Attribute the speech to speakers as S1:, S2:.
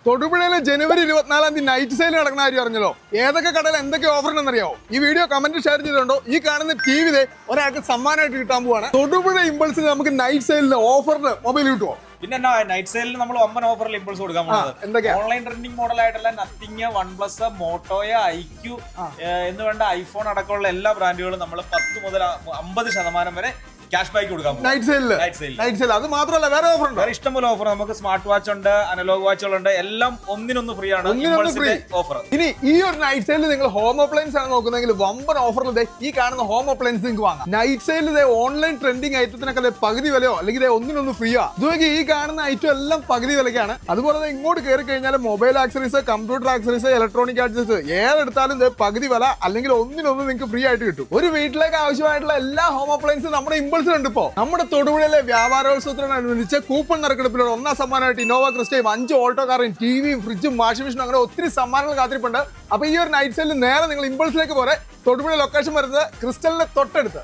S1: തൊടുപുഴയിലെ ജനുവരി 24 night sale നടക്കുന്ന കാര്യം അറിഞ്ഞല്ലോ. ഏതൊക്കെ കടയിൽ എന്തൊക്കെ ഓഫർ ഉണ്ടെന്നറിയാവോ? ഈ വീഡിയോ കമന്റ് ഷെയർ ചെയ്തിട്ടുണ്ടോ? ഈ കാണുന്ന ടി വി ഒരാൾക്ക് സമ്മാനമായിട്ട് കിട്ടാൻ പോവാണ്. തൊടുപുഴ ഇമ്പൾസിൽ നമുക്ക് നൈറ്റ് സെയിലിന് ഓഫറിന് മൊബൈൽ കിട്ടുമോ?
S2: പിന്നെ നൈറ്റ് സെയിലിൽ നമ്മൾ 9 ഓഫറിൽ ഇമ്പൾസ് കൊടുക്കാൻ പോകുന്നത് ഓൺലൈൻ ട്രെൻഡിങ് മോഡൽ ആയിട്ടുള്ള നത്തിങ്, വൺപ്ലസ്, മോട്ടോയ, ഐക്യു എന്ന് വേണ്ട ഐഫോൺ അടക്കമുള്ള എല്ലാ ബ്രാൻഡുകളും നമ്മൾ 10 മുതൽ 50% വരെ ക്യാഷ് ബാക്ക് കൊടുക്കാം.
S1: നൈറ്റ് സെയിൽ അത് മാത്രമല്ല വേറെ ഓഫർ ഉണ്ട്.
S2: വേറെ ഇഷ്ടംപോലെ ഓഫർ. നമുക്ക് സ്മാർട്ട് വാച്ച് ഉണ്ട്, അനലോഗ് വാച്ചുകളുണ്ട്, എല്ലാം ഒന്നിനൊന്ന് ഫ്രീ ആണ് ഓഫർ.
S1: ഇനി ഈ ഒരു നൈറ്റ് സെയിലിൽ നിങ്ങൾ ഹോം അപ്ലയൻസ് ആണ് നോക്കുന്നതെങ്കിൽ വമ്പൻ ഓഫറിൽ ഈ കാണുന്ന ഹോം അപ്ലയൻസ് നിങ്ങൾക്ക് വാങ്ങാം. നൈറ്റ് സെയിലിൽ ഓൺലൈൻ ട്രെൻഡിങ് ഐറ്റത്തിനൊക്കെ പകുതി വിലയോ അല്ലെങ്കിൽ ഒന്നിനൊന്ന് ഫ്രീ ആ. ഇതുവരെ ഈ കാണുന്ന ഐറ്റം എല്ലാം പകുതി വിലക്കാണ്. അതുപോലെ തന്നെ ഇങ്ങോട്ട് കയറി കഴിഞ്ഞാൽ mobile accessories, computer accessories, electronic accessories ഏതെടുത്താലും പകുതി വില അല്ലെങ്കിൽ ഒന്നിനൊന്ന് നിങ്ങൾക്ക് ഫ്രീ ആയിട്ട് കിട്ടും. ഒരു വീട്ടിലേക്ക് ആവശ്യമായിട്ടുള്ള എല്ലാ ഹോം അപ്ലയൻസും നമ്മുടെ ഇമ്പൾസിലുണ്ട്. ഇപ്പോ നമ്മുടെ തൊടുപുഴയിലെ വ്യാപാരോത്സവത്തിനനുബന്ധിച്ച് കൂപ്പൺ നറുക്കെടുപ്പിലൂടെ 1ാം സമ്മാനമായിട്ട് ഇന്നോവ ക്രിസ്റ്റയും 5 ഓൾട്ടോ കാറും ടിവിയും ഫ്രിഡ്ജും വാഷിംഗ് മെഷീനും അങ്ങനെ ഒത്തിരി സമ്മാനങ്ങൾ കാത്തിരിപ്പുണ്ട്. അപ്പൊ ഈ ഒരു നൈറ്റ് സെയിലിൽ നേരെ നിങ്ങൾ ഇമ്പൾസിലേക്ക് പോരെ. തൊടുപുഴ ലൊക്കേഷൻ വരുന്നത് ക്രിസ്റ്റലിന്റെ തൊട്ടടുത്ത്.